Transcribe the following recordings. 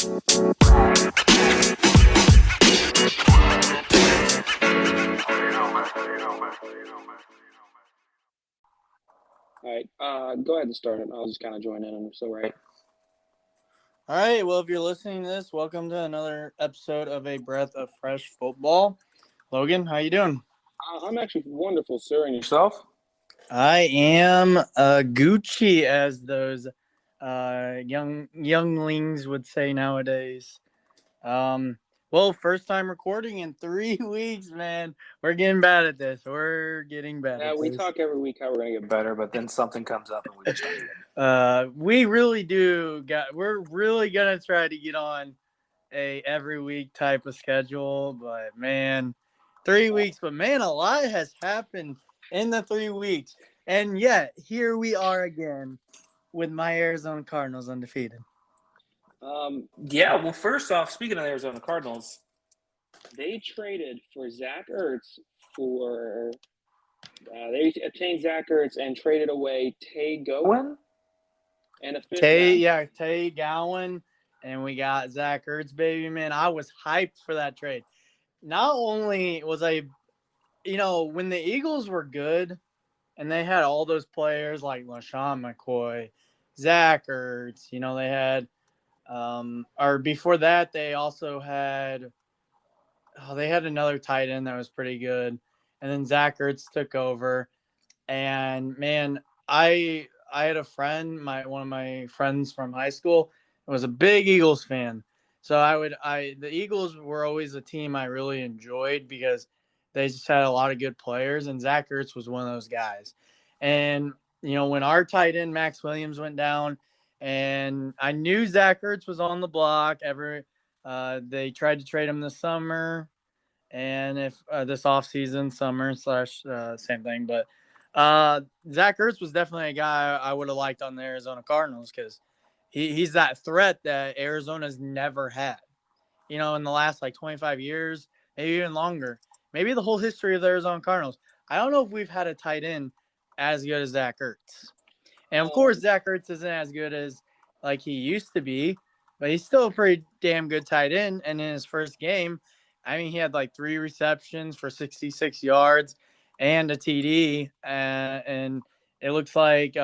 All right, go ahead and start it. I'll just kind of join in. I'm so right. All right, well, if you're listening to this, welcome to another episode of A Breath of Fresh Football. Logan, how you doing? I'm actually wonderful, sir. And yourself? I am Gucci, as those younglings would say nowadays. Well, first time recording in 3 weeks, man. We're getting bad at this. We're getting bad Yeah, at we this. talk every week how we're going to get better, but then something comes up and we just don't do it. We really do. We're really going to try to get on a every week type of schedule, but man, 3 weeks, but man, a lot has happened in the 3 weeks, and yet here we are again with my Arizona Cardinals undefeated. Yeah, well, first off, speaking of the Arizona Cardinals, they traded for Zach Ertz for they obtained Zach Ertz and traded away Tay Gowan and a fifth round. Tay Gowan, and we got Zach Ertz, baby, man. I was hyped for that trade. Not only was I, when the Eagles were good and they had all those players like LaShawn McCoy, Zach Ertz, they had, or before that, they also had, they had another tight end that was pretty good. And then Zach Ertz took over. And man, I had a friend, one of my friends from high school, was a big Eagles fan. So the Eagles were always a team I really enjoyed because they just had a lot of good players, and Zach Ertz was one of those guys. And when our tight end Max Williams went down, and I knew Zach Ertz was on the block. They tried to trade him this summer, and if this offseason, summer / same thing, but Zach Ertz was definitely a guy I would have liked on the Arizona Cardinals because he's that threat that Arizona's never had. In the last 25 years, maybe even longer, maybe the whole history of the Arizona Cardinals. I don't know if we've had a tight end as good as Zach Ertz. And of course, Zach Ertz isn't as good as he used to be, but he's still a pretty damn good tight end. And in his first game, he had 3 receptions for 66 yards and a TD. And it looks like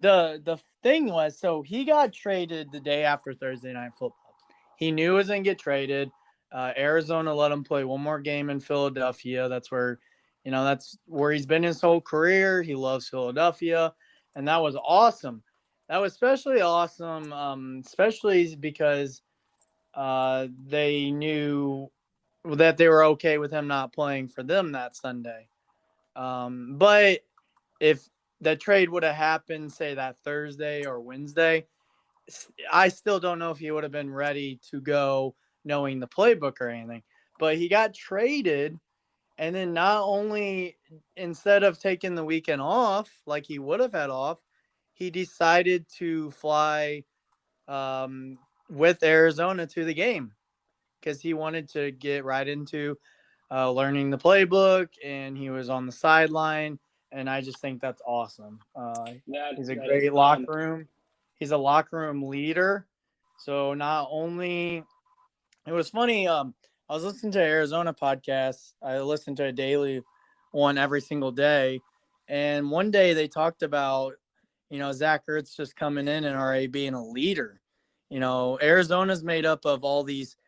the thing was, so he got traded the day after Thursday Night Football. He knew he was going to get traded. Arizona let him play one more game in Philadelphia. That's where he's been his whole career. He loves Philadelphia. And that was awesome. That was especially awesome, especially because they knew that they were okay with him not playing for them that Sunday. But if the trade would have happened, say, that Thursday or Wednesday, I still don't know if he would have been ready to go knowing the playbook or anything. But he got traded. And then not only, instead of taking the weekend off like he would have had off, he decided to fly with Arizona to the game because he wanted to get right into learning the playbook, and he was on the sideline. And I just think that's awesome. He's a great locker room. He's a locker room leader. So not only – it was funny – I was listening to Arizona podcasts. I listened to a daily one every single day. And one day they talked about, Zach Ertz just coming in and already being a leader. Arizona's made up of all these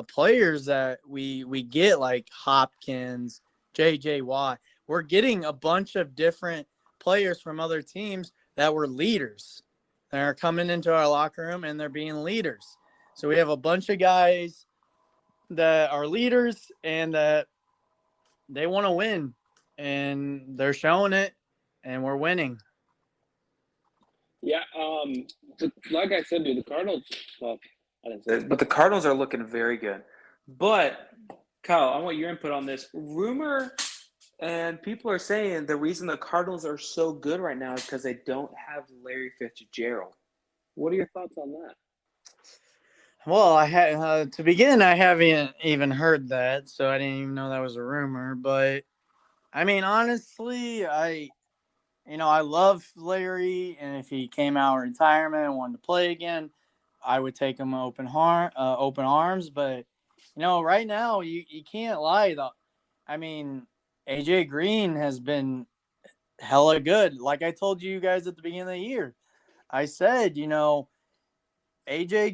players that we get, like Hopkins, J.J. Watt. We're getting a bunch of different players from other teams that were leaders. They're coming into our locker room and they're being leaders. So we have a bunch of guys that are leaders and that they want to win, and they're showing it, and we're winning. Yeah, like I said, dude, the Cardinals. Well, I didn't say it, but the Cardinals are looking very good. But Kyle, I want your input on this rumor. And people are saying the reason the Cardinals are so good right now is because they don't have Larry Fitzgerald. What are your thoughts on that? Well, I had to begin. I haven't even heard that, so I didn't even know that was a rumor. But honestly, I love Larry, and if he came out of retirement and wanted to play again, I would take him open arms. But right now you can't lie though. I mean, AJ Green has been hella good. Like I told you guys at the beginning of the year, I said, AJ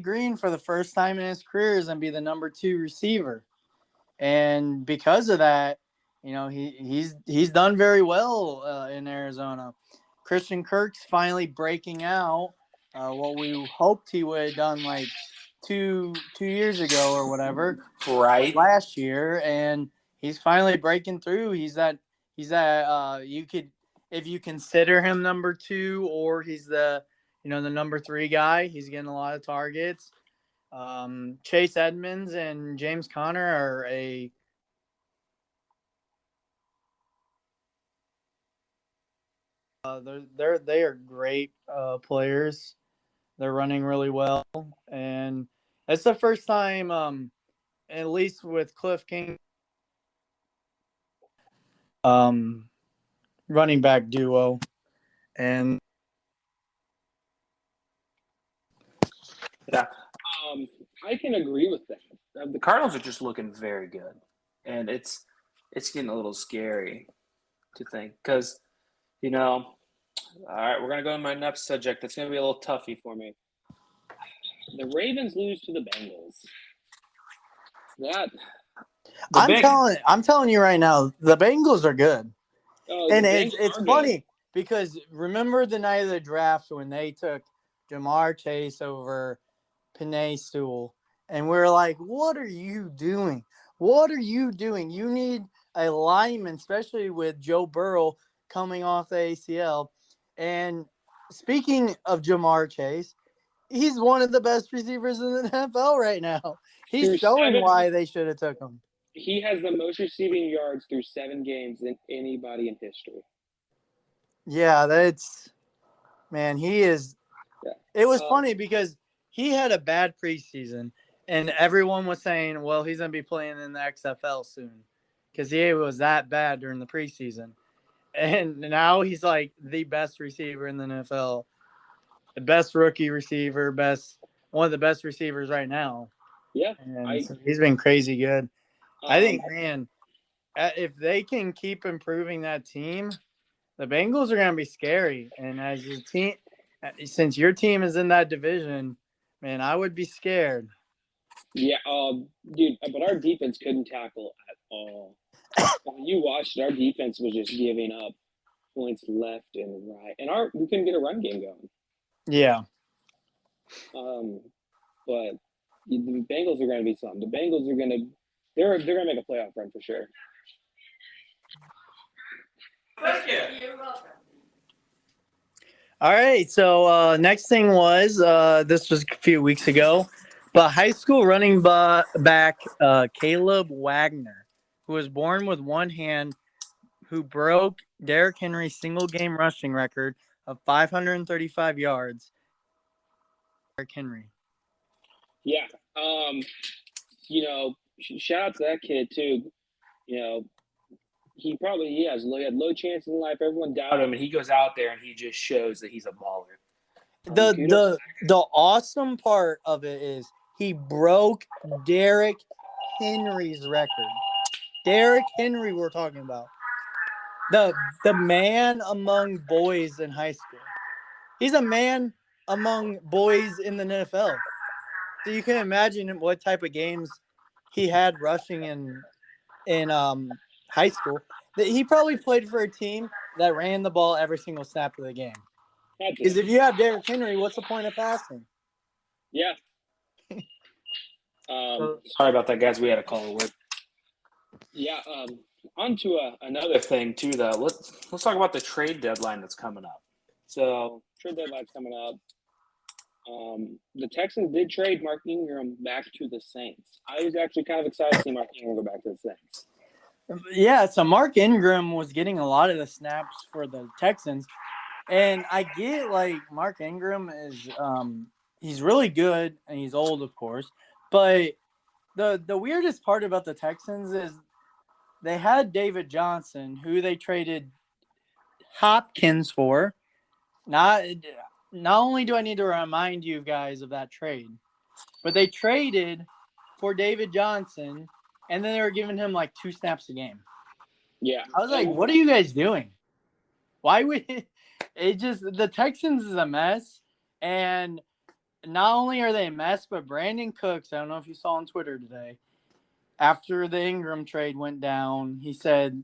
Green for the first time in his career is gonna be the number 2 receiver, and because of that, he's done very well in Arizona. Christian Kirk's finally breaking out. What we hoped he would have done like two years ago or whatever, Right. last year, and he's finally breaking through. He's that you could, if you consider him number 2, or he's the the number 3 guy. He's getting a lot of targets. Chase Edmonds and James Conner are they are great players. They're running really well, and it's the first time, at least with Cliff King, running back duo, and Yeah. I can agree with that. The Cardinals are just looking very good, and it's getting a little scary to think because, all right, we're gonna go to my next subject. It's gonna be a little toughy for me. The Ravens lose to the Bengals. I'm telling you right now, the Bengals are good. And it's funny good. because remember the night of the draft when they took Jamar Chase over Penei Sewell, and we're like, what are you doing? What are you doing? You need a lineman, especially with Joe Burrow coming off the ACL. And speaking of Jamar Chase, he's one of the best receivers in the NFL right now. He's showing why they should have took him. He has the most receiving yards through 7 games than anybody in history. Yeah, he is. Yeah. It was funny because he had a bad preseason, and everyone was saying, well, he's going to be playing in the XFL soon because he was that bad during the preseason. And now he's like the best receiver in the NFL, the best rookie receiver, one of the best receivers right now. Yeah. And so he's been crazy good. I think, man, if they can keep improving that team, the Bengals are going to be scary. And as your team, since your team is in that division, man, I would be scared. Yeah, dude, but our defense couldn't tackle at all. When you watched, our defense was just giving up points left and right, and we couldn't get a run game going. Yeah. But the Bengals are going to be something. The Bengals are going to they're going to make a playoff run for sure. You're welcome. All right, so next thing was this was a few weeks ago, but high school running back Kayleb Wagner, who was born with one hand, who broke Derrick Henry's single-game rushing record of 535 yards. Derrick Henry. Yeah, shout out to that kid too. He had low chances in life. Everyone doubted him, and he goes out there and he just shows that he's a baller. The awesome part of it is he broke Derrick Henry's record. Derrick Henry, we're talking about. The man among boys in high school. He's a man among boys in the NFL. So you can imagine what type of games he had rushing in high school. He probably played for a team that ran the ball every single snap of the game. Because if you have Derrick Henry, what's the point of passing? Yeah. Sorry about that, guys. We had a call with. Yeah. On to another thing too, though. Let's talk about the trade deadline that's coming up. So trade deadline's coming up. The Texans did trade Mark Ingram back to the Saints. I was actually kind of excited to see Mark Ingram go back to the Saints. Yeah, so Mark Ingram was getting a lot of the snaps for the Texans. And I get, like, Mark Ingram is he's really good, and he's old, of course. But the weirdest part about the Texans is they had David Johnson, who they traded Hopkins for. Not only do I need to remind you guys of that trade, but they traded for David Johnson, and then they were giving him like 2 snaps a game. Yeah. I was like, what are you guys doing? Why would it just the Texans is a mess, and not only are they a mess, but Brandon Cooks, I don't know if you saw on Twitter today, after the Ingram trade went down, he said,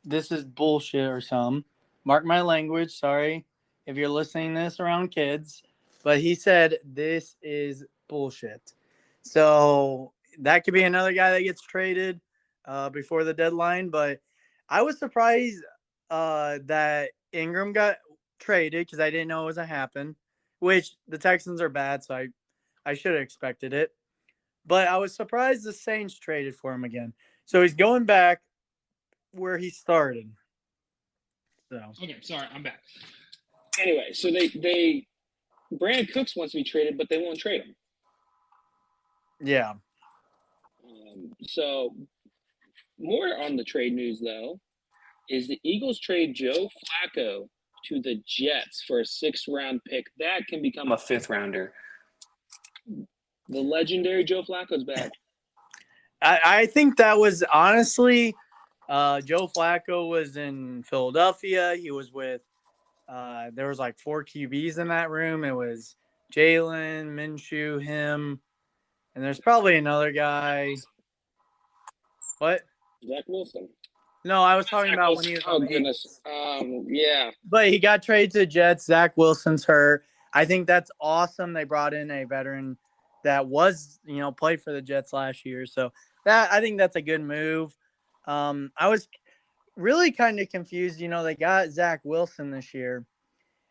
this is bullshit or something. Mark my language, sorry if you're listening to this around kids, but he said, this is bullshit. So that could be another guy that gets traded before the deadline, but I was surprised that Ingram got traded because I didn't know it was going to happen, which the Texans are bad, so I should have expected it. But I was surprised the Saints traded for him again. So he's going back where he started. So Okay, sorry, I'm back. Anyway, so they Brandon Cooks wants to be traded, but they won't trade him. Yeah. So more on the trade news, though, is the Eagles trade Joe Flacco to the Jets for a 6th-round pick. That can become a 5th-rounder. The legendary Joe Flacco's back. I think that was honestly Joe Flacco was in Philadelphia. He was with there was like 4 QBs in that room. It was Jalen, Minshew, him, and there's probably another guy. What? Zach Wilson. No, I was talking about when he was on the goodness. Yeah. But he got traded to the Jets. Zach Wilson's hurt. I think that's awesome. They brought in a veteran that was, played for the Jets last year. So I think that's a good move. I was really kind of confused. They got Zach Wilson this year,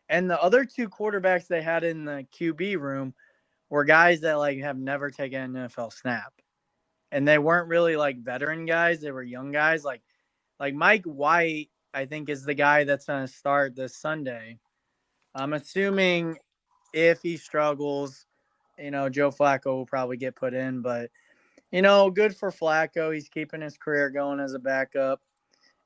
and the other 2 quarterbacks they had in the QB room were guys that have never taken an NFL snap, and they weren't really veteran guys. They were young guys like Mike White. I think is the guy that's going to start this Sunday. I'm assuming if he struggles, Joe Flacco will probably get put in, but good for Flacco. He's keeping his career going as a backup.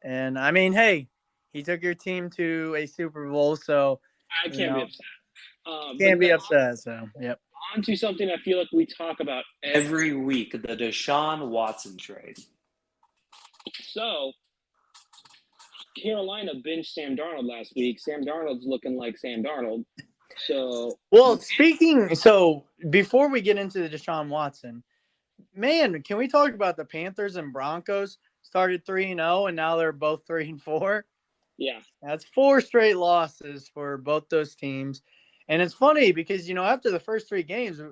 And I mean, hey, he took your team to a Super Bowl, so I can't be upset. Can't be upset. So, yep. On to something I feel like we talk about every week: the Deshaun Watson trade. So, Carolina benched Sam Darnold last week. Sam Darnold's looking like Sam Darnold. So, so before we get into the Deshaun Watson, man, can we talk about the Panthers and Broncos? Started 3-0, and now they're both 3-4. Yeah. That's 4 straight losses for both those teams. And it's funny because, after the first 3 games,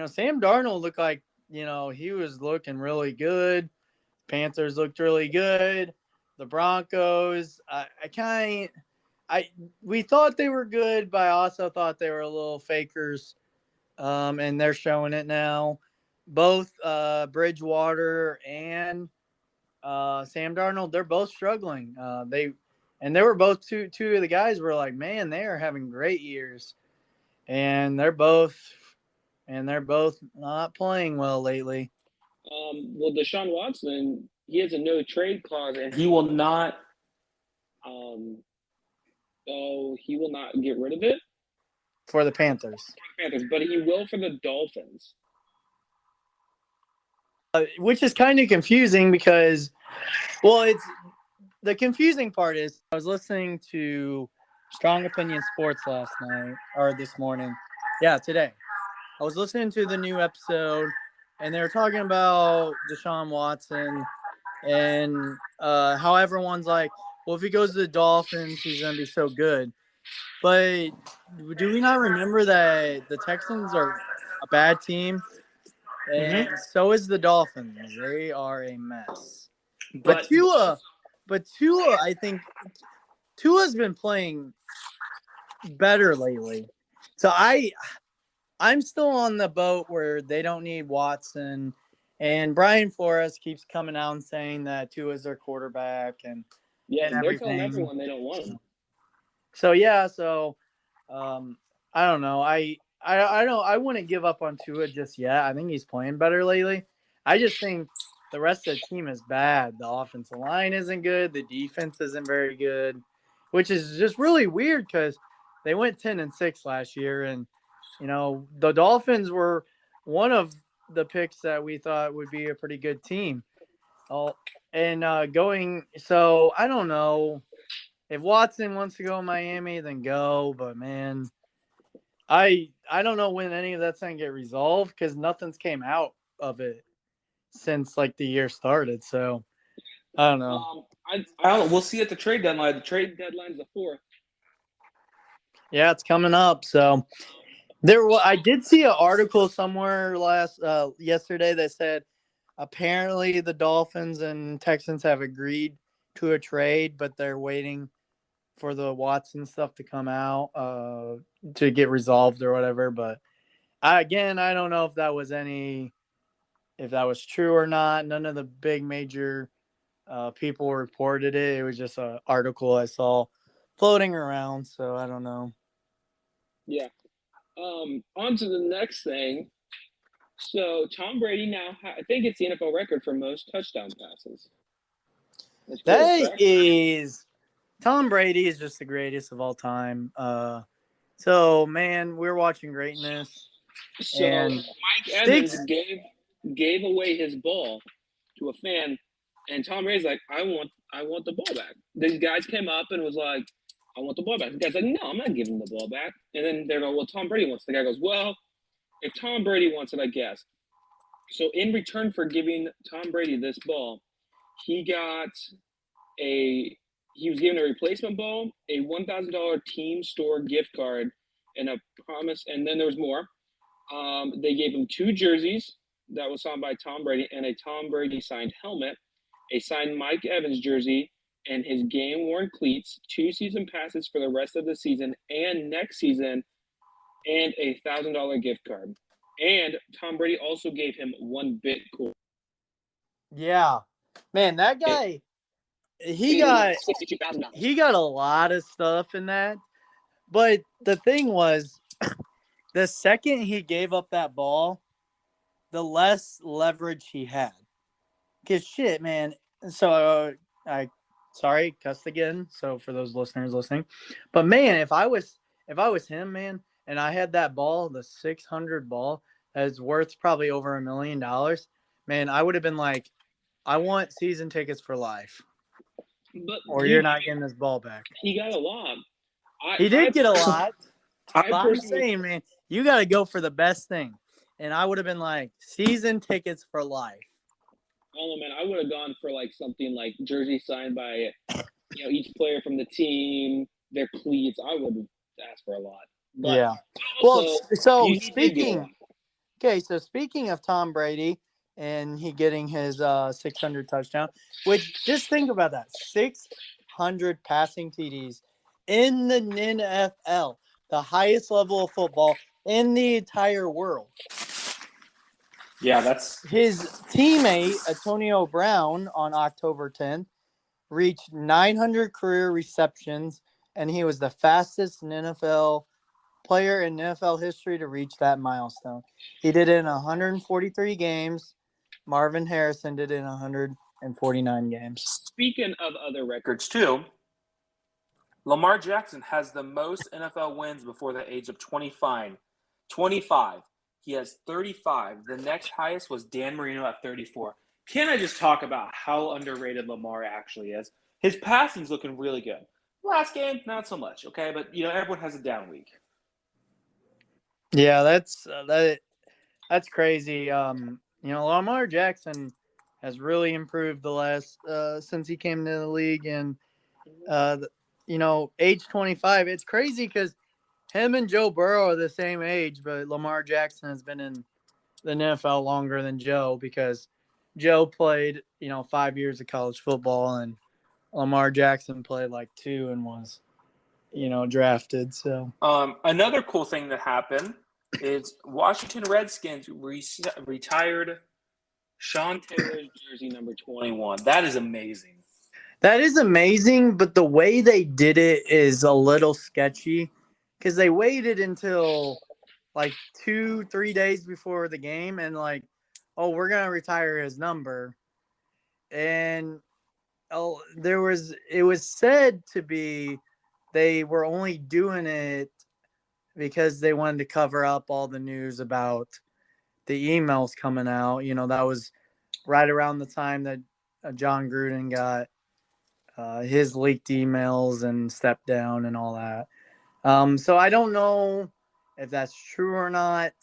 Sam Darnold looked like, he was looking really good. Panthers looked really good. The Broncos, we thought they were good, but I also thought they were a little fakers, and they're showing it now. Both Bridgewater and Sam Darnold, they're both struggling. They were both two of the guys were like, man, they are having great years, and they're both not playing well lately. Well, Deshaun Watson, he has a no trade clause, and he will not. He will not get rid of it for the Panthers. But he will for the Dolphins. Which is kind of confusing because, it's the confusing part is I was listening to Strong Opinion Sports last night or this morning. Yeah, today. I was listening to the new episode, and they were talking about Deshaun Watson and how everyone's like, well, if he goes to the Dolphins, he's going to be so good. But do we not remember that the Texans are a bad team? And so is the Dolphins. They are a mess. But Tua, I think Tua's been playing better lately. So I'm still on the boat where they don't need Watson. And Brian Flores keeps coming out and saying that Tua's their quarterback and they're telling everyone they don't want him. So I don't know. I wouldn't give up on Tua just yet. I think he's playing better lately. I just think the rest of the team is bad. The offensive line isn't good. The defense isn't very good, which is just really weird because they went 10-6 last year, and the Dolphins were one of the picks that we thought would be a pretty good team. Oh, and so I don't know if Watson wants to go to Miami, then go. But man, I don't know when any of that's gonna get resolved because nothing's came out of it since like the year started. So I don't know. We'll see at the trade deadline. The trade deadline's the 4th. Yeah, it's coming up. So I did see an article somewhere yesterday that said apparently the Dolphins and Texans have agreed to a trade, but they're waiting for the Watson stuff to come out to get resolved or whatever. But I don't know if that was true or not. None of the big major people reported it. It was just an article I saw floating around. So I don't know. Yeah. On to the next thing. So Tom Brady now, I think it's the NFL record for most touchdown passes. Tom Brady is just the greatest of all time. So man, we're watching greatness. So and Mike Evans gave away his ball to a fan, and Tom Brady's like, I want the ball back. These guys came up and was like, I want the ball back. The guy's like, no, I'm not giving the ball back. And then they're like, well, Tom Brady wants it. The guy goes, well, if Tom Brady wants it, I guess. So in return for giving Tom Brady this ball, he was given a replacement ball, a $1,000 team store gift card, and a promise. And then there was more. They gave him 2 jerseys that was signed by Tom Brady and a Tom Brady signed helmet, a signed Mike Evans jersey, and his game-worn cleats, 2 season passes for the rest of the season and next season, and a $1,000 gift card. And Tom Brady also gave him 1 Bitcoin. Yeah, man, that guy, he got a lot of stuff in that. But the thing was, the second he gave up that ball, the less leverage he had. Cause shit, man. So sorry, cussed again. So for those listeners listening, but man, if I was him, man, and I had that ball, the 600 ball, that's worth probably over $1 million, man, I would have been like, I want season tickets for life, or you're not getting this ball back. He got a lot. He did get a lot. I'm saying, man, you got to go for the best thing. And I would have been like, season tickets for life. Oh, man, I would have gone for like something like jersey signed by each player from the team, their cleats. I would have asked for a lot. But yeah. Also, so speaking of Tom Brady and he getting his 600 touchdown, which just think about that, 600 passing TDs in the NFL, the highest level of football in the entire world. Yeah, that's his teammate Antonio Brown on October 10th reached 900 career receptions, and he was the fastest NFL player in NFL history to reach that milestone. He did it in 143 games. Marvin Harrison did it in 149 games. Speaking of other records too, Lamar Jackson has the most NFL wins before the age of 25. He has 35. The next highest was Dan Marino at 34. Can I just talk about how underrated Lamar actually is? His passing's looking really good. Last game, not so much, okay? But, everyone has a down week. Yeah, that's crazy. Lamar Jackson has really improved the last since he came into the league, and age 25. It's crazy because him and Joe Burrow are the same age, but Lamar Jackson has been in the NFL longer than Joe because Joe played 5 years of college football, and Lamar Jackson played like 2 and was drafted. So another cool thing that happened is Washington Redskins retired Sean Taylor's jersey number 21. That is amazing. That is amazing, but the way they did it is a little sketchy because they waited until like 2-3 days before the game and like, oh, we're going to retire his number. And it was said to be they were only doing it because they wanted to cover up all the news about the emails coming out. That was right around the time that John Gruden got his leaked emails and stepped down and all that. So I don't know if that's true or not,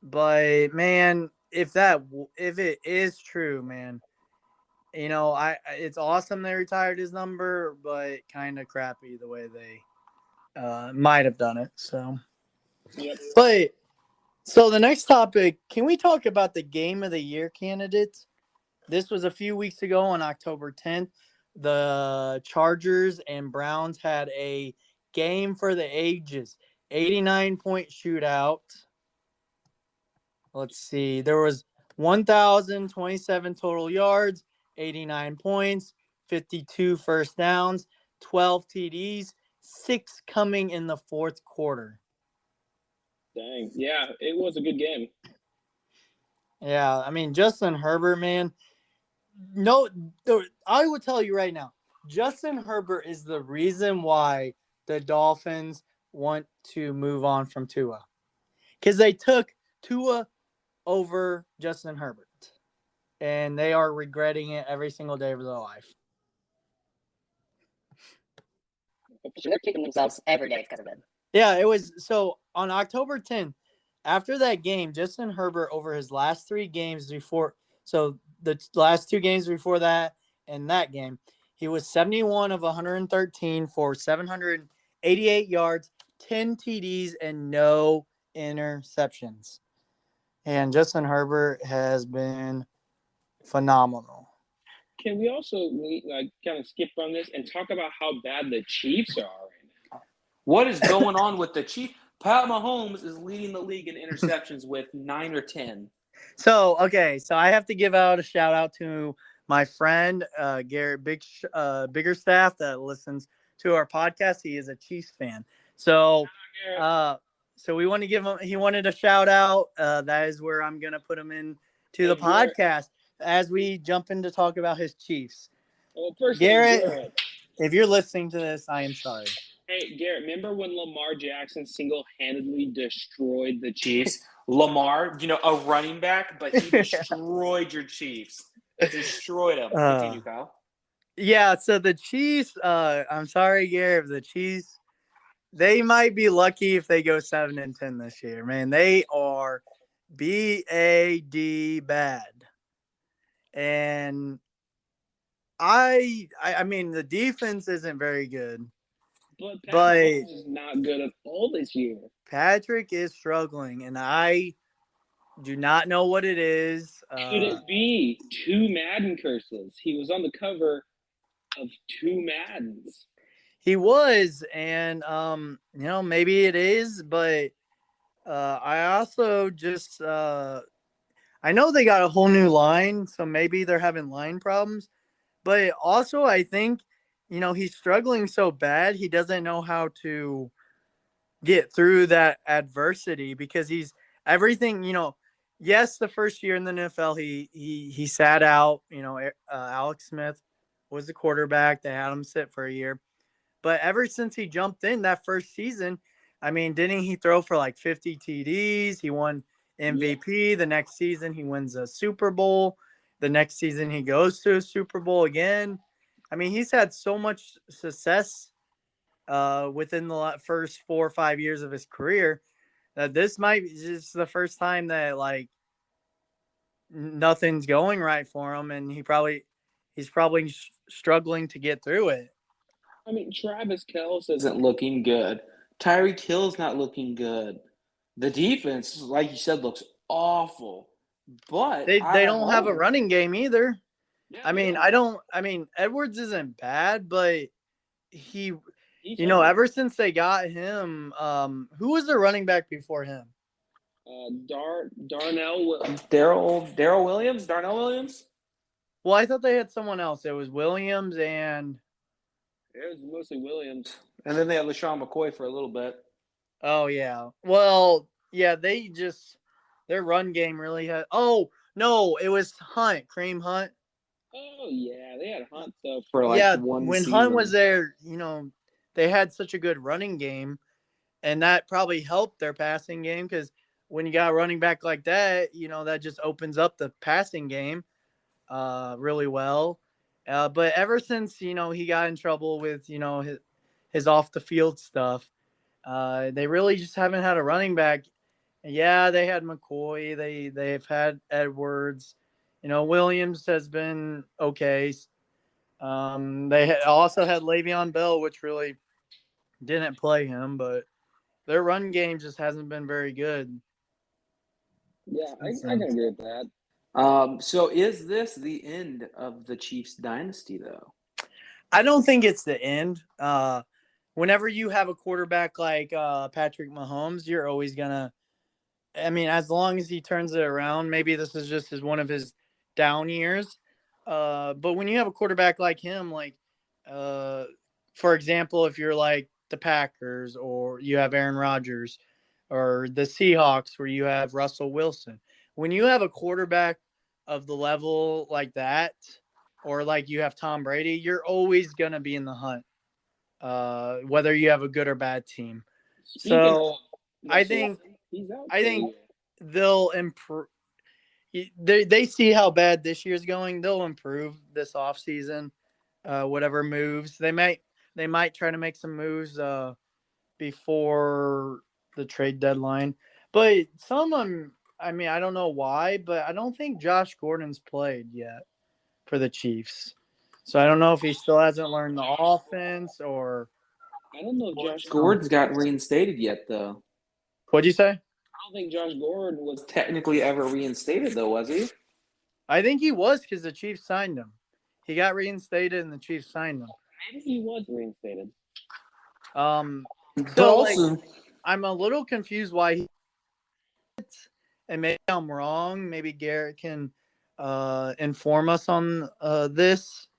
but man, if it is true, man, it's awesome they retired his number, but kind of crappy the way they might have done it. So, Yep. But so the next topic, can we talk about the game of the year candidates? This was a few weeks ago on October 10th. The Chargers and Browns had a game for the ages, 89-point shootout. Let's see. There was 1,027 total yards, 89 points, 52 first downs, 12 TDs, 6 coming in the fourth quarter. Dang. Yeah, it was a good game. Yeah, I mean, Justin Herbert, man. No, I would tell you right now, Justin Herbert is the reason why the Dolphins want to move on from Tua. Because they took Tua over Justin Herbert. And they are regretting it every single day of their life. They're kicking themselves every day because of it. Yeah, it was. So on October 10th, after that game, Justin Herbert over his last 3 games before. So the last 2 games before that and that game, he was 71 of 113 for 788 yards, 10 TDs, and no interceptions. And Justin Herbert has been phenomenal. Can we also kind of skip on this and talk about how bad the Chiefs are right now? What is going on with the Chiefs? Pat Mahomes is leading the league in interceptions with 9 or 10. So I have to give out a shout out to my friend Garrett Biggerstaff that listens to our podcast. He is a Chiefs fan. So we want to give him. He wanted a shout out. That is where I'm gonna put him in to the podcast as we jump in to talk about his Chiefs. Well, first, Garrett, if you're listening to this, I am sorry. Hey, Garrett, remember when Lamar Jackson single-handedly destroyed the Chiefs? Lamar, a running back, but he destroyed your Chiefs. Destroyed them. Continue, Kyle. Yeah, so the Chiefs, I'm sorry, Garrett, the Chiefs, they might be lucky if they go 7-10 this year. Man, they are bad. And I mean, the defense isn't very good. But Mahomes is not good at all this year. Patrick is struggling, and I do not know what it is. Could it be 2 Madden curses? He was on the cover of 2 Maddens. He was, and maybe it is, but I also just I know they got a whole new line, so maybe they're having line problems. But also, I think he's struggling so bad he doesn't know how to get through that adversity because he's everything. Yes, the first year in the NFL, he sat out. Alex Smith was the quarterback. They had him sit for a year. But ever since he jumped in that first season, I mean, didn't he throw for like 50 TDs? He won MVP. Yeah. The next season, he wins a Super Bowl. The next season, he goes to a Super Bowl again. I mean, he's had so much success within the first 4 or 5 years of his career that this might be just the first time that, nothing's going right for him, and he's probably struggling to get through it. I mean, Travis Kelce isn't looking good. Tyreek Hill's not looking good. The defense, like you said, looks awful. But they don't have a running game either. Yeah, I mean, Edwards isn't bad, but he's ever since they got him, who was the running back before him? Darnell Williams. Well, I thought they had someone else. It was Williams and it was mostly Williams. And then they had LaShawn McCoy for a little bit. Oh yeah. Well, yeah, their run game really had. Oh no, it was Kareem Hunt. Oh yeah, they had Hunt though for one when season. Hunt was there, they had such a good running game, and that probably helped their passing game because when you got a running back like that, that just opens up the passing game really well. But ever since, he got in trouble with, his off the field stuff, they really just haven't had a running back. Yeah, they had McCoy. They've had Edwards. Williams has been okay. They also had Le'Veon Bell, which really didn't play him, but their run game just hasn't been very good. Yeah, I can agree with that. So is this the end of the Chiefs dynasty, though? I don't think it's the end. Whenever you have a quarterback like Patrick Mahomes, you're always gonna. I mean, as long as he turns it around, maybe this is just one of his down years. But when you have a quarterback like him, for example, if you're like the Packers or you have Aaron Rodgers or the Seahawks where you have Russell Wilson, when you have a quarterback of the level like that, or like you have Tom Brady, you're always going to be in the hunt, whether you have a good or bad team. So I think they'll improve. They see how bad this year's going. They'll improve this offseason, whatever moves. They might try to make some moves before the trade deadline. But I don't know why, but I don't think Josh Gordon's played yet for the Chiefs. So I don't know if he still hasn't learned the offense or. I don't know if Josh Gordon's got reinstated yet, though. What'd you say? I don't think Josh Gordon was technically ever reinstated, though, was he? I think he was because the Chiefs signed him. He got reinstated and the Chiefs signed him. Maybe he was reinstated. So I'm a little confused why he. And maybe I'm wrong. Maybe Garrett can inform us on this.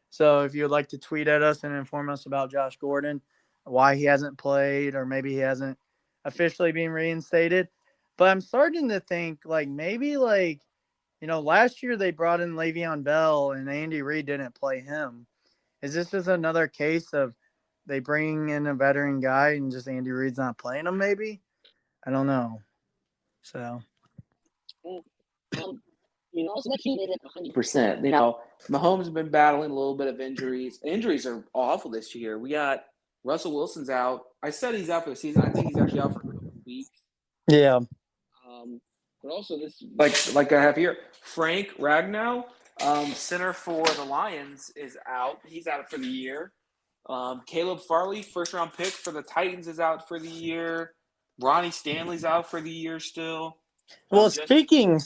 So if you would like to tweet at us and inform us about Josh Gordon, why he hasn't played, or maybe he hasn't officially been reinstated. But I'm starting to think maybe last year they brought in Le'Veon Bell and Andy Reid didn't play him. Is this just another case of they bring in a veteran guy and just Andy Reid's not playing him? Maybe, I don't know. So. Smith-Schuster isn't 100%. Mahomes has been battling a little bit of injuries. Injuries are awful this year. We got Russell Wilson's out. I said he's out for the season. I think he's actually out for a couple of weeks. Yeah. But also this like I have here, Frank Ragnow, center for the Lions, is out. He's out for the year. Kayleb Farley, first-round pick for the Titans, is out for the year. Ronnie Stanley's out for the year still. Well, speaking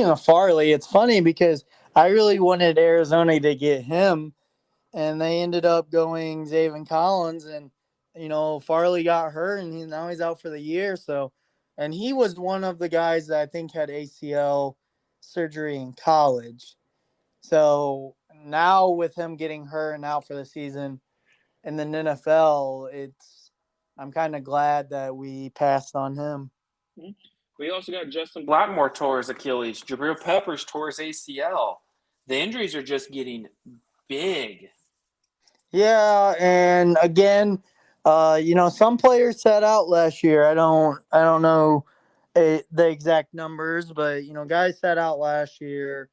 of Farley, it's funny because I really wanted Arizona to get him, and they ended up going Zaven Collins, and Farley got hurt, and now he's out for the year. So, and he was one of the guys that I think had ACL surgery in college. So now with him getting hurt and out for the season in the NFL, I'm kind of glad that we passed on him. We also got Justin Blackmore tore his Achilles. Jabril Peppers tore his ACL. The injuries are just getting big. Yeah, and again, some players sat out last year. I don't know the exact numbers, but guys sat out last year.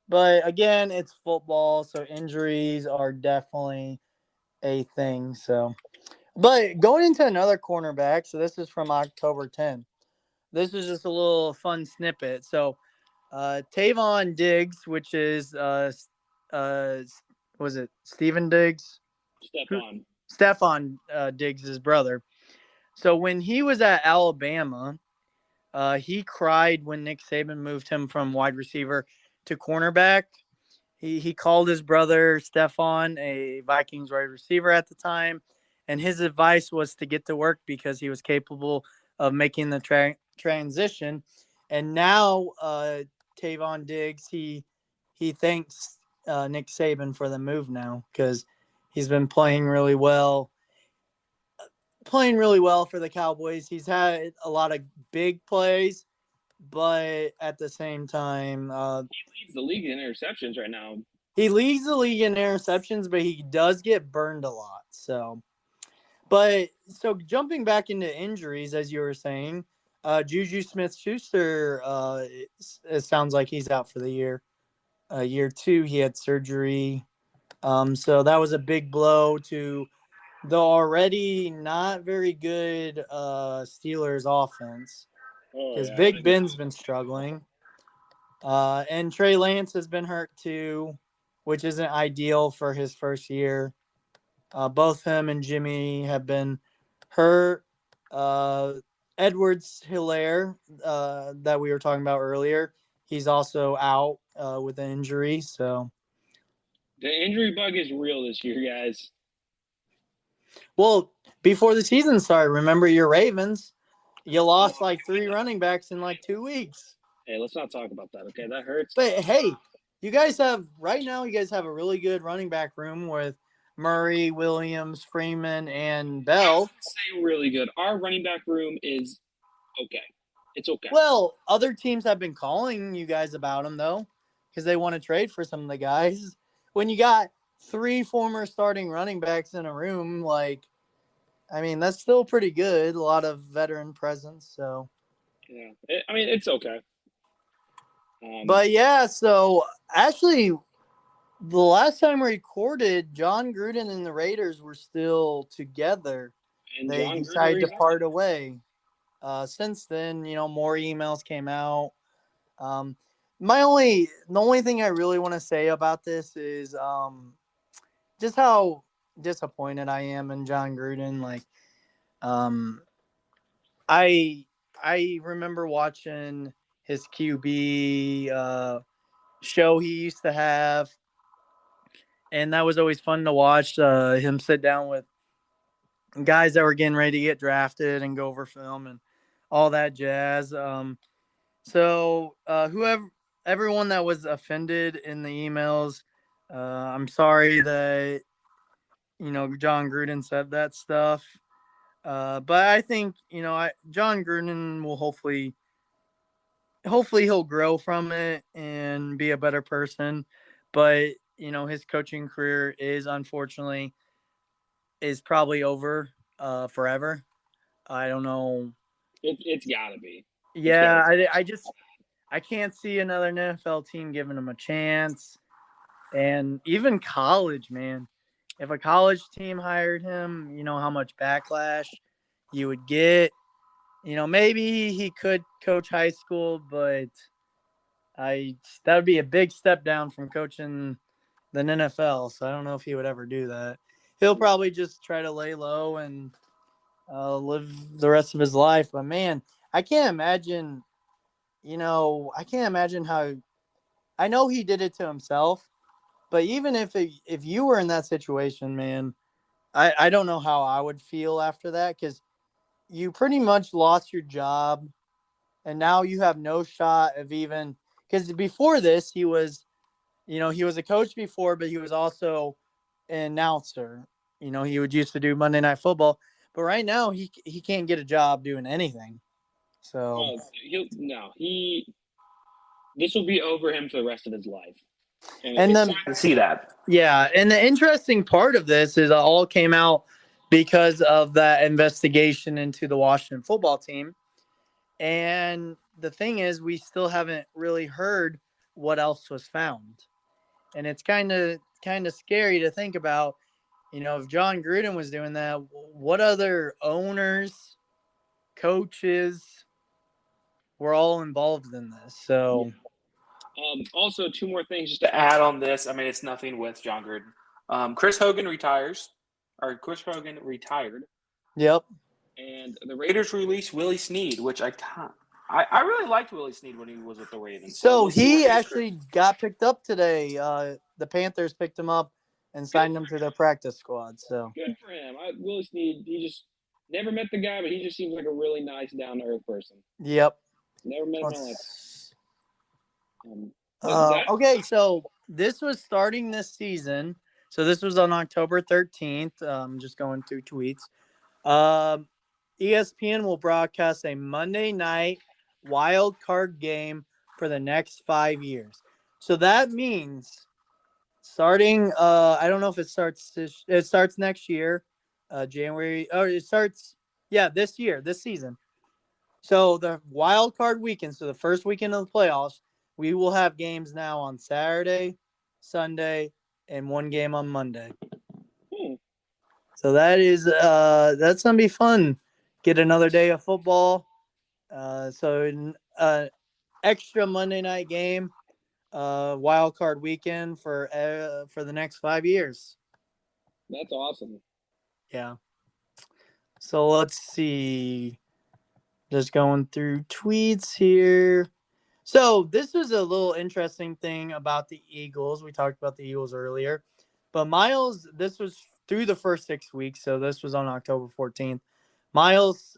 But again, it's football, so injuries are definitely a thing. So, but going into another cornerback, so this is from October 10th. This is just a little fun snippet. So, Tevon Diggs, which is was it Stephen Diggs? Stephon Diggs' his brother. So when he was at Alabama, he cried when Nick Saban moved him from wide receiver to cornerback. He called his brother Stephon a Vikings wide receiver at the time, and his advice was to get to work because he was capable of making the transition. And now Tevon Diggs, he thanks Nick Saban for the move now because he's been playing really well for the Cowboys. He's had a lot of big plays, but at the same time, he leads the league in interceptions right now. He leads the league in interceptions, but he does get burned a lot. So jumping back into injuries, as you were saying, JUJU Smith-Schuster, it sounds like he's out for the year. Year 2, he had surgery. So that was a big blow to the already not very good Steelers offense. Because Big Ben's been struggling. And Trey Lance has been hurt too, which isn't ideal for his first year. Both him and Jimmy have been hurt. Edwards-Helaire, that we were talking about earlier, he's also out with an injury. So the injury bug is real this year, guys. Well, before the season started, remember your Ravens? You lost like 3 running backs in like 2 weeks. Hey, let's not talk about that, okay? That hurts. But hey, you guys have a really good running back room with Murray, Williams, Freeman, and Bell. Say really good. Our running back room is okay. It's okay. Well, other teams have been calling you guys about them, though, because they want to trade for some of the guys. When you got 3 former starting running backs in a room, that's still pretty good. A lot of veteran presence, so. Yeah, it's okay. But yeah, so actually, the last time we recorded, John Gruden and the Raiders were still together. And they decided to part away. Since then, more emails came out. The only thing I really want to say about this is just how disappointed I am in John Gruden. I remember watching his QB show he used to have, and that was always fun to watch him sit down with guys that were getting ready to get drafted and go over film and all that jazz. So everyone that was offended in the emails, I'm sorry that John Gruden said that stuff. But I think John Gruden will hopefully he'll grow from it and be a better person. But his coaching career is probably over forever. I don't know. It's gotta be. Yeah, I can't see another NFL team giving him a chance. And even college, man. If a college team hired him, you know how much backlash you would get. Maybe he could coach high school, but that would be a big step down from coaching the NFL. So I don't know if he would ever do that. He'll probably just try to lay low and live the rest of his life. But man, I can't imagine. I can't imagine how. I know he did it to himself, but even if you were in that situation, man, I don't know how I would feel after that, because you pretty much lost your job, and now you have no shot of even. Because before this, he was a coach before, but he was also an announcer. He would used to do Monday Night Football, but right now he can't get a job doing anything. So this will be over him for the rest of his life. And then to see that. Yeah, and the interesting part of this is it all came out because of that investigation into the Washington football team. And the thing is, we still haven't really heard what else was found. And it's kind of scary to think about, if John Gruden was doing that, what other owners, coaches were all involved in this. So also 2 more things just To add on this, it's nothing with John Gruden. Chris Hogan retired. Yep. And the Raiders released Willie Snead, which I really liked Willie Snead when he was with the Ravens. So he actually got picked up today. The Panthers picked him up and signed him to their practice squad. So good for him. Willie Snead, he just never met the guy, but he just seems like a really nice, down-to-earth person. Yep. Never met him in my life. Okay, so this was starting this season. So this was on October 13th. Just going through tweets. ESPN will broadcast a Monday night wild card game for the next 5 years. So that means starting, I don't know if it starts next year, January. Oh, it starts, this season. So the wild card weekend, so the first weekend of the playoffs, we will have games now on Saturday, Sunday, and one game on Monday. So that's gonna be fun. Get another day of football. So extra Monday night game, wild card weekend for the next 5 years. That's awesome. Yeah. So let's see. Just going through tweets here. So this was a little interesting thing about the Eagles. We talked about the Eagles earlier. But Miles, this was through the first 6 weeks. So this was on October 14th. Miles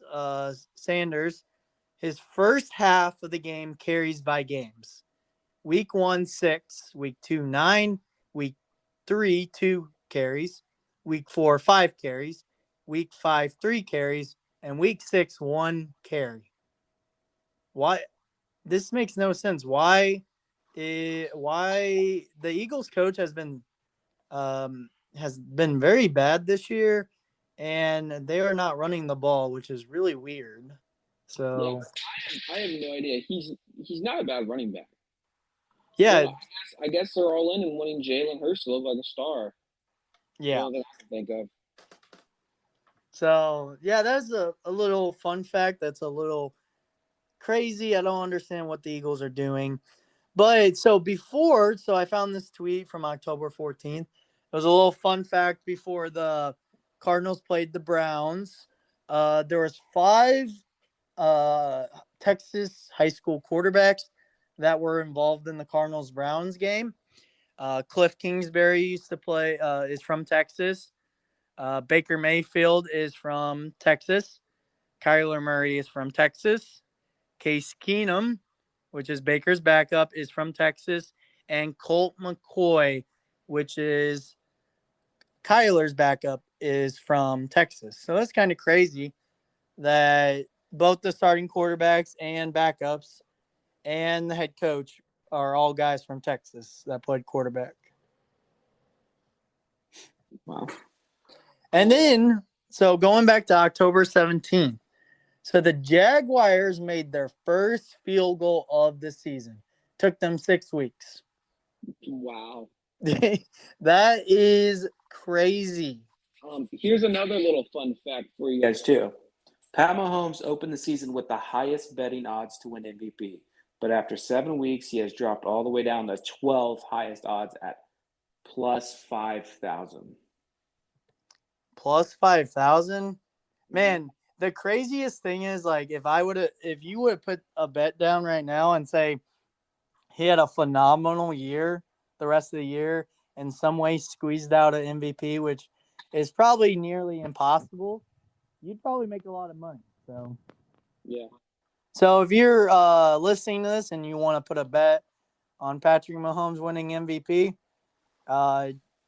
Sanders, his first half of the game carries by games. Week 1, 6. Week 2, 9. Week 3, 2 carries. Week 4, 5 carries. Week 5, 3 carries. And week 6, 1 carry. Why? This makes no sense. Why the Eagles coach has been very bad this year, and they are not running the ball, which is really weird. So I have no idea. He's not a bad running back. yeah, So I guess they're all in and winning Jalen Hurts to look like a star. yeah. That's what I think of. So yeah, that's a little fun fact. That's a little crazy. I don't understand what the Eagles are doing. But so I found this tweet from October 14th. It was a little fun fact before the Cardinals played the Browns. There was 5 Texas high school quarterbacks that were involved in the Cardinals-Browns game. Cliff Kingsbury used to play, is from Texas. Baker Mayfield is from Texas. Kyler Murray is from Texas. Case Keenum, which is Baker's backup, is from Texas. And Colt McCoy, which is Kyler's backup, is from Texas. So that's kind of crazy that both the starting quarterbacks and backups and the head coach are all guys from Texas that played quarterback. Wow. And then, so going back to October 17th, so the Jaguars made their first field goal of the season. Took them 6 weeks. Wow. That is crazy. Here's another little fun fact for you guys too. Pat Mahomes opened the season with the highest betting odds to win MVP, but after 7 weeks, he has dropped all the way down to 12th highest odds at plus 5,000. Plus 5,000? Man, the craziest thing is, like, if you would have put a bet down right now and say he had a phenomenal year the rest of the year, in some way squeezed out an MVP, which is probably nearly impossible, you'd probably make a lot of money. So yeah. So if you're listening to this and you want to put a bet on Patrick Mahomes winning MVP,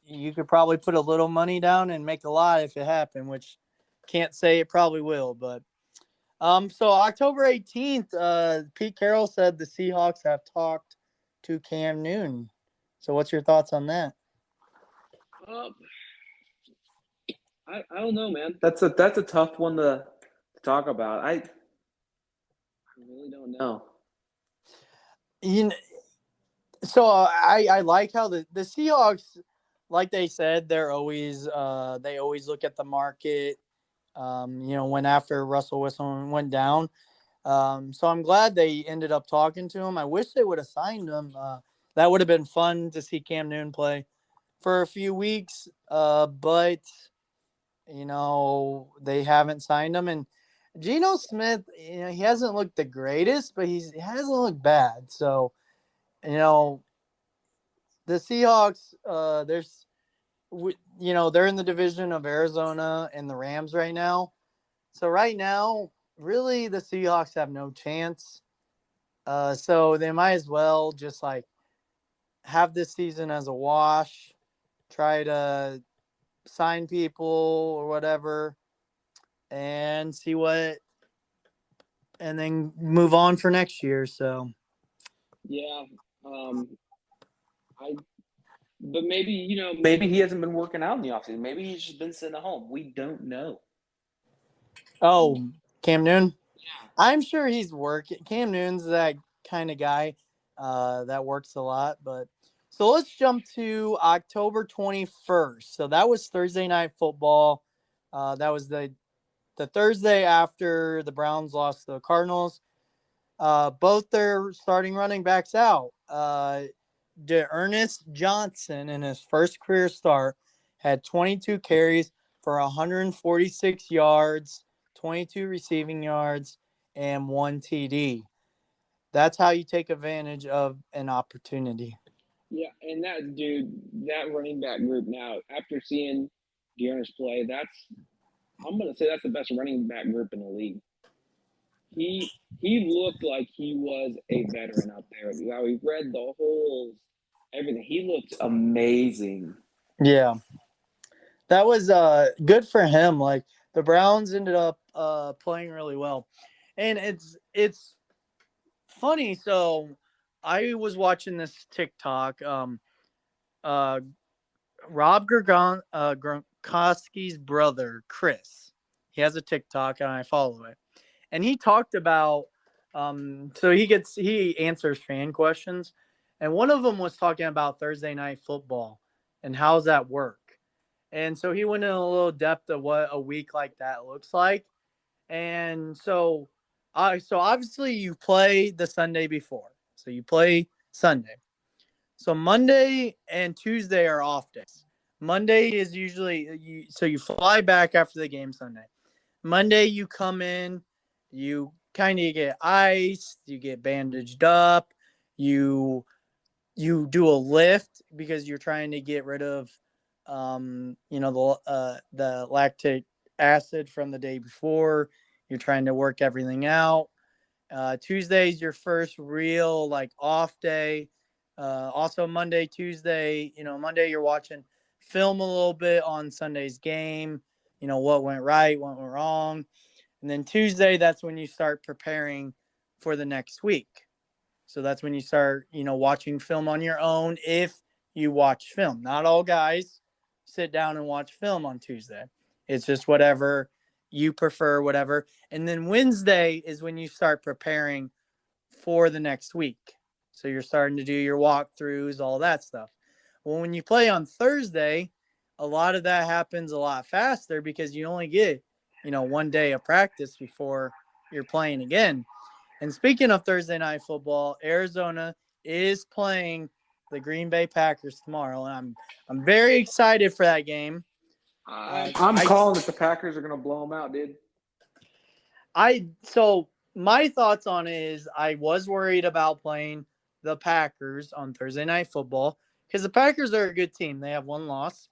you could probably put a little money down and make a lot if it happened, which can't say it probably will. But so October 18th, Pete Carroll said the Seahawks have talked to Cam Newton. So what's your thoughts on that? I don't know, man. That's a tough one to talk about. I really don't know. So I like how the Seahawks, like they said, they always look at the market. When after Russell Wilson went down. So I'm glad they ended up talking to him. I wish they would have signed him. That would have been fun to see Cam Newton play for a few weeks. But they haven't signed him. And Geno Smith, he hasn't looked the greatest, but he hasn't looked bad. So, the Seahawks, they're in the division of Arizona and the Rams right now. So right now, really, the Seahawks have no chance. So they might as well just have this season as a wash, try to sign people or whatever, and see what, and then move on for next year. So yeah, but maybe maybe he hasn't been working out in the offseason. Maybe he's just been sitting at home. We don't know. Oh, Cam Newton? I'm sure he's working. Cam Newton's that kind of guy that works a lot. But so let's jump to October 21st. So that was Thursday Night Football. That was the Thursday after the Browns lost to the Cardinals. Both their starting running backs out. Ernest Johnson, in his first career start, had 22 carries for 146 yards, 22 receiving yards, and 1 TD. That's how you take advantage of an opportunity. Yeah, and that running back group now, after seeing Dearness play, I'm gonna say that's the best running back group in the league. He looked like he was a veteran out there. Now he read the holes, everything. He looked amazing. Yeah. That was good for him. Like the Browns ended up playing really well. And it's funny. So I was watching this TikTok. Rob Gronkowski's brother, Chris. He has a TikTok and I follow it. And he talked about so he answers fan questions. And one of them was talking about Thursday Night Football and how's that work. And so he went in a little depth of what a week like that looks like. And so obviously you play the Sunday before. So you play Sunday. So Monday and Tuesday are off days. Monday is usually you fly back after the game Sunday. Monday you come in, you kind of get iced, you get bandaged up, you do a lift because you're trying to get rid of the lactic acid from the day before. You're trying to work everything out. Tuesday's your first real off day. Also Monday, Tuesday, Monday you're watching film a little bit on Sunday's game, what went right, what went wrong. And then Tuesday, that's when you start preparing for the next week. So that's when you start, watching film on your own if you watch film. Not all guys sit down and watch film on Tuesday. It's just whatever you prefer, whatever. And then Wednesday is when you start preparing for the next week. So you're starting to do your walkthroughs, all that stuff. Well, when you play on Thursday, a lot of that happens a lot faster because you only get, 1 day of practice before you're playing again. And speaking of Thursday Night Football, Arizona is playing the Green Bay Packers tomorrow, and I'm very excited for that game. I'm calling that the Packers are going to blow them out, dude. So my thoughts on it is I was worried about playing the Packers on Thursday Night Football because the Packers are a good team. They have 1 loss.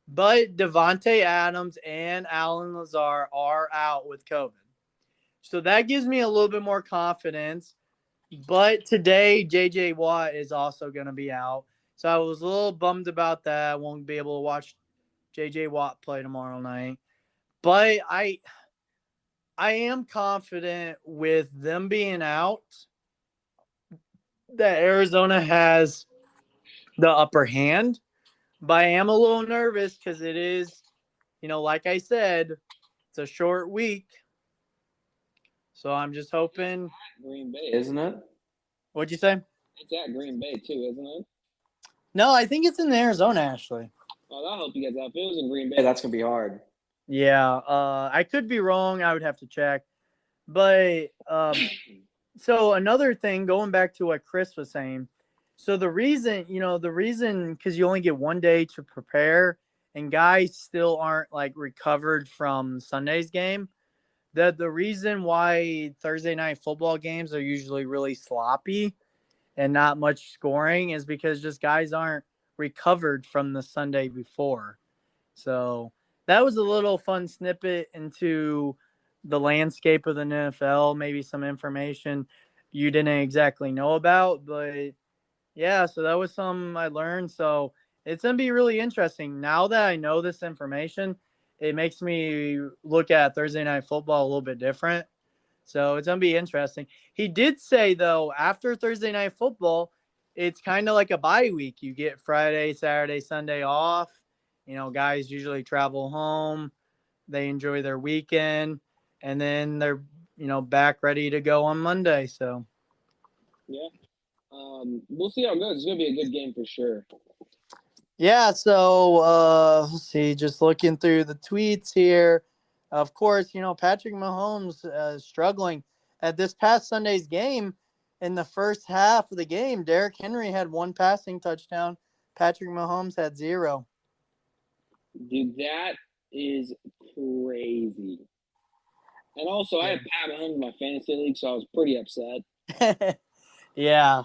But Devontae Adams and Alan Lazar are out with COVID. So that gives me a little bit more confidence. But today, J.J. Watt is also going to be out. So I was a little bummed about that. I won't be able to watch J.J. Watt play tomorrow night. But I am confident with them being out that Arizona has the upper hand. But I am a little nervous because it is, like I said, it's a short week. So I'm just hoping. Green Bay, isn't it? What'd you say? It's at Green Bay too, isn't it? No, I think it's in Arizona actually. Well, I'll help you guys out. If it was in Green Bay, that's gonna be hard. Yeah, I could be wrong. I would have to check. But so another thing, going back to what Chris was saying. So the reason, because you only get 1 day to prepare and guys still aren't recovered from Sunday's game, that the reason why Thursday night football games are usually really sloppy and not much scoring is because just guys aren't recovered from the Sunday before. So that was a little fun snippet into the landscape of the NFL, maybe some information you didn't exactly know about, but yeah, so that was something I learned. So it's going to be really interesting. Now that I know this information, it makes me look at Thursday Night Football a little bit different. So it's going to be interesting. He did say, though, after Thursday Night Football, it's kind of like a bye week. You get Friday, Saturday, Sunday off. Guys usually travel home. They enjoy their weekend. And then they're back ready to go on Monday. So Yeah. We'll see how it goes. It's gonna be a good game for sure. yeah, so let's see, just looking through the tweets here. Of course, Patrick Mahomes struggling at this past Sunday's game. In the first half of the game, Derrick Henry had 1 passing touchdown. Patrick Mahomes had 0. Dude, that is crazy. And also, I had Pat Mahomes in my fantasy league, so I was pretty upset. Yeah.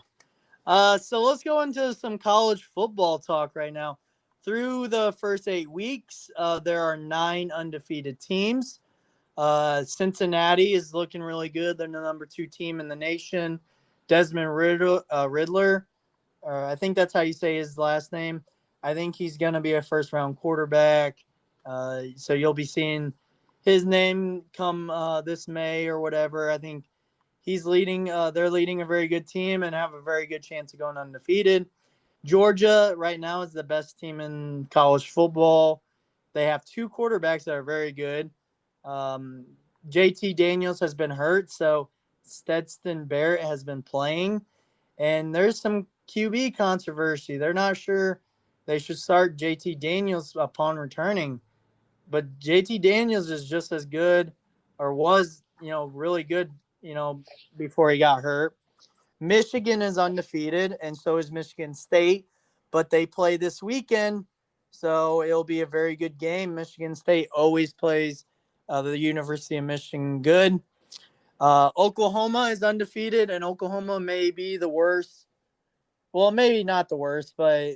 So let's go into some college football talk right now. Through the first 8 weeks, there are 9 undefeated teams. Cincinnati is looking really good. They're the number 2 team in the nation. Desmond Riddler, I think that's how you say his last name. I think he's going to be a first-round quarterback. So you'll be seeing his name come this May or whatever. I think he's leading. They're leading a very good team and have a very good chance of going undefeated. Georgia right now is the best team in college football. They have 2 quarterbacks that are very good. JT Daniels has been hurt, so Stetson Barrett has been playing. And there's some QB controversy. They're not sure they should start JT Daniels upon returning. But JT Daniels is just as good, or was, really good, before he got hurt. Michigan is undefeated, and so is Michigan State. But they play this weekend, so it'll be a very good game. Michigan State always plays the University of Michigan good. Oklahoma is undefeated, and Oklahoma may be the worst. Well, maybe not the worst, but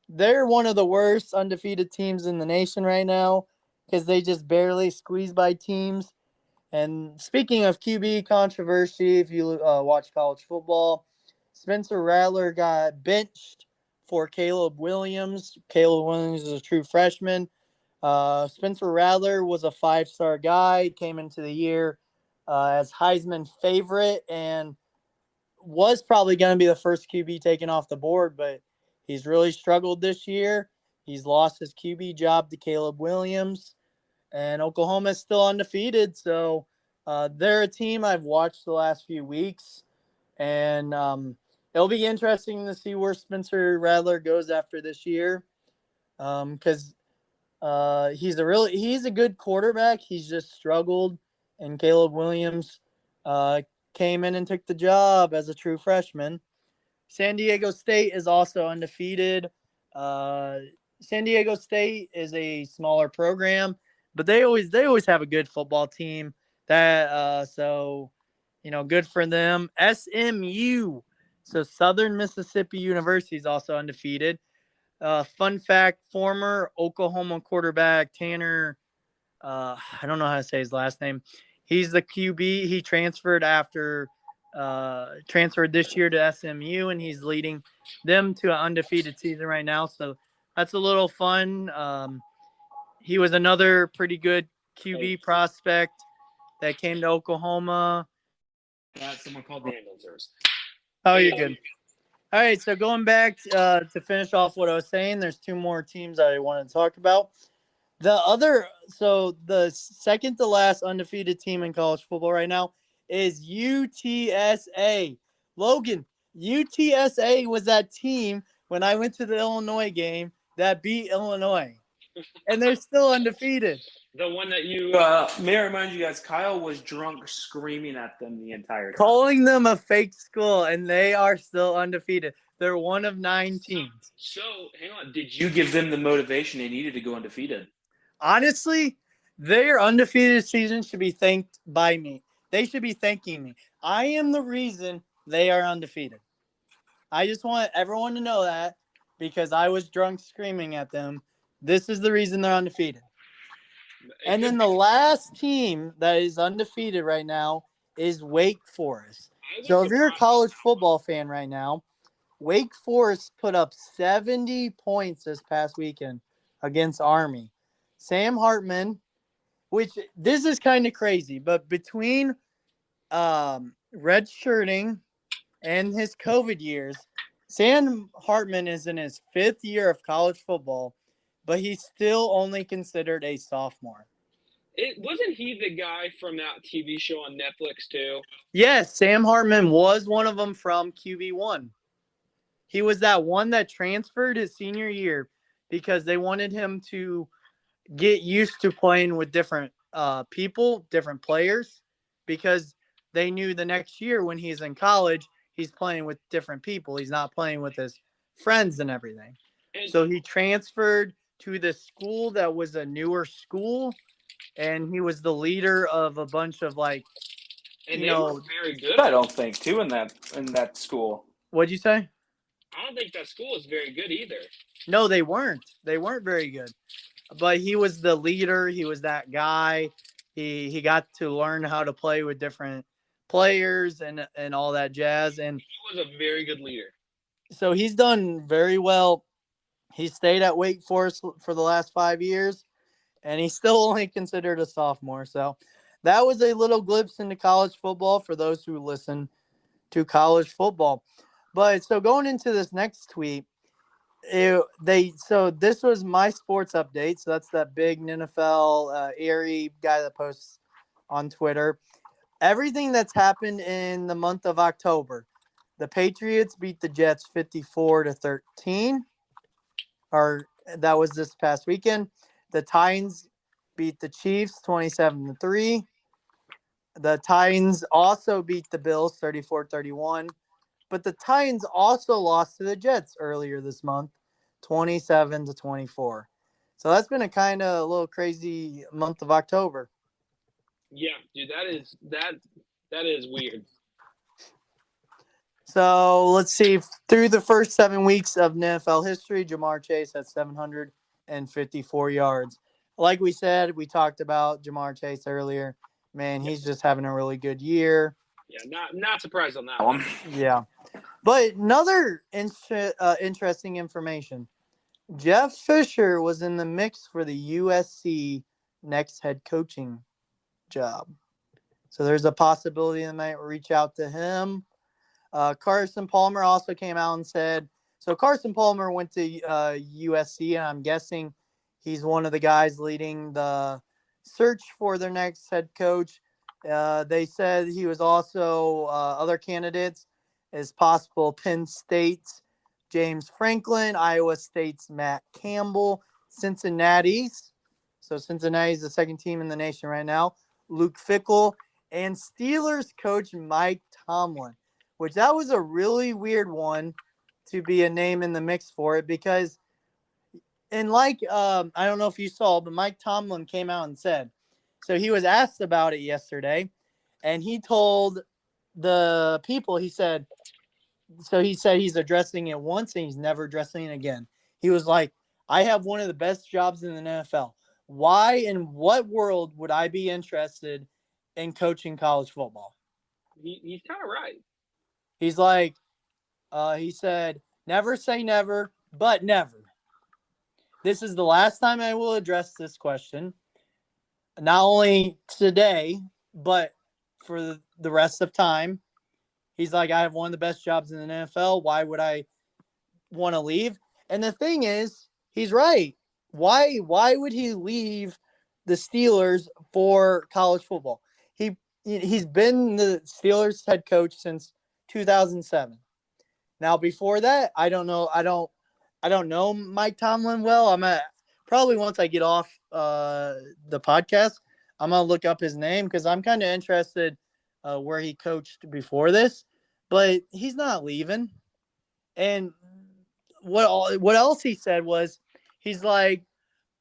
they're one of the worst undefeated teams in the nation right now because they just barely squeeze by teams. And speaking of QB controversy, if you watch college football, Spencer Rattler got benched for Kayleb Williams. Kayleb Williams is a true freshman. Spencer Rattler was a 5-star guy, came into the year as Heisman favorite and was probably going to be the first QB taken off the board, but he's really struggled this year. He's lost his QB job to Kayleb Williams, and Oklahoma is still undefeated. So they're a team I've watched the last few weeks, and it'll be interesting to see where Spencer Rattler goes after this year because he's a good quarterback. He's just struggled, and Kayleb Williams came in and took the job as a true freshman. San Diego State is also undefeated. San Diego State is a smaller program, but they always have a good football team. So good for them. SMU, so Southern Mississippi University is also undefeated. Fun fact: former Oklahoma quarterback Tanner, I don't know how to say his last name. He's the QB. He transferred this year to SMU, and he's leading them to an undefeated season right now. So that's a little fun. He was another pretty good QB prospect that came to Oklahoma. Someone called the ambulance. Oh, you're good. All right, so going back to finish off what I was saying, there's 2 more teams I wanted to talk about. The second to last undefeated team in college football right now is UTSA. Logan, UTSA was that team when I went to the Illinois game that beat Illinois, and they're still undefeated. The one that you may I remind you guys, Kyle was drunk screaming at them the entire time. Calling them a fake school, and they are still undefeated. They're one of 9 teams. So, hang on. Did you give them the motivation they needed to go undefeated? Honestly, their undefeated season should be thanked by me. They should be thanking me. I am the reason they are undefeated. I just want everyone to know that because I was drunk screaming at them. This is the reason they're undefeated. And then the last team that is undefeated right now is Wake Forest. So if you're a college football fan right now, Wake Forest put up 70 points this past weekend against Army. Sam Hartman, which this is kind of crazy, but between redshirting and his COVID years, Sam Hartman is in his 5th year of college football, but he's still only considered a sophomore. Wasn't he the guy from that TV show on Netflix too? Yes, Sam Hartman was one of them from QB1. He was that one that transferred his senior year because they wanted him to get used to playing with different people, different players, because they knew the next year when he's in college, he's playing with different people. He's not playing with his friends and everything. So he transferred to the school that was a newer school, and he was the leader of a bunch of were very good, I don't think, too, in that school. What'd you say? I don't think that school is very good either. No, they weren't. They weren't very good. But he was the leader. He was that guy. He got to learn how to play with different players and all that jazz. And he was a very good leader. So he's done very well. He stayed at Wake Forest for the last 5 years, and he's still only considered a sophomore. So that was a little glimpse into college football for those who listen to college football. But so going into this next tweet, so this was my sports update. So that's that big NFL Erie guy that posts on Twitter. Everything that's happened in the month of October. The Patriots beat the Jets 54-13. Or that was this past weekend. The Titans beat the Chiefs 27-3. The Titans also beat the Bills 34-31. But the Titans also lost to the Jets earlier this month, 27-24. So that's been a kind of a little crazy month of October. Yeah, dude, that is weird. So let's see. Through the first 7 weeks of NFL history, Jamar Chase had 754 yards. Like we said, we talked about Jamar Chase earlier. Man, he's just having a really good year. Yeah, not surprised on that one. Yeah. But another interesting information. Jeff Fisher was in the mix for the USC next head coaching job. So there's a possibility they might reach out to him. Carson Palmer also came out and said, so Carson Palmer went to USC, and I'm guessing he's one of the guys leading the search for their next head coach. They said he was also other candidates as possible Penn State's James Franklin, Iowa State's Matt Campbell, Cincinnati's. So Cincinnati's the second team in the nation right now. Luke Fickell, and Steelers coach Mike Tomlin, which that was a really weird one to be a name in the mix for it because, and like, I don't know if you saw, but Mike Tomlin came out and said, so he was asked about it yesterday, and he told the people, he said he's addressing it once and he's never addressing it again. He was like, I have one of the best jobs in the NFL. Why in what world would I be interested in coaching college football? He's kind of right. He's like, he said, never say never, but never. This is the last time I will address this question. Not only today, but for the rest of time. He's like, I have one of the best jobs in the NFL. Why would I want to leave? And the thing is, he's right. Why would he leave the Steelers for college football? He's been the Steelers head coach since 2007. Now, before that, I don't know Mike Tomlin well. Probably once I get off the podcast, I'm gonna look up his name because I'm kind of interested where he coached before this. But he's not leaving. And what else he said was, he's like,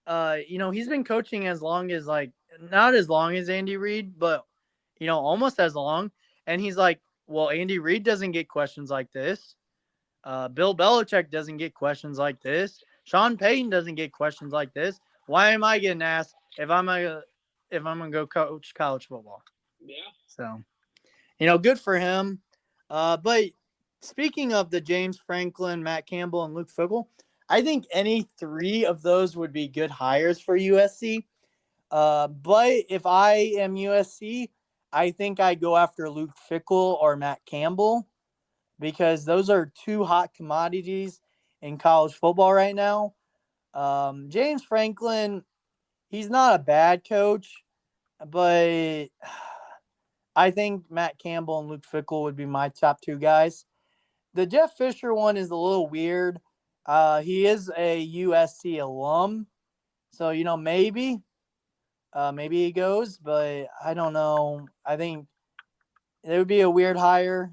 he's been coaching as long as not as long as Andy Reid, but almost as long. And he's like, well, Andy Reid doesn't get questions like this. Bill Belichick doesn't get questions like this. Sean Payton doesn't get questions like this. Why am I getting asked if I'm gonna go coach college football? Yeah. So, good for him. But speaking of the James Franklin, Matt Campbell, and Luke Fickell, I think any three of those would be good hires for USC. But if I am USC, I think I go after Luke Fickell or Matt Campbell because those are two hot commodities in college football right now. James Franklin, he's not a bad coach, but I think Matt Campbell and Luke Fickell would be my top two guys. The Jeff Fisher one is a little weird. He is a USC alum, so maybe he goes, but I don't know. I think it would be a weird hire,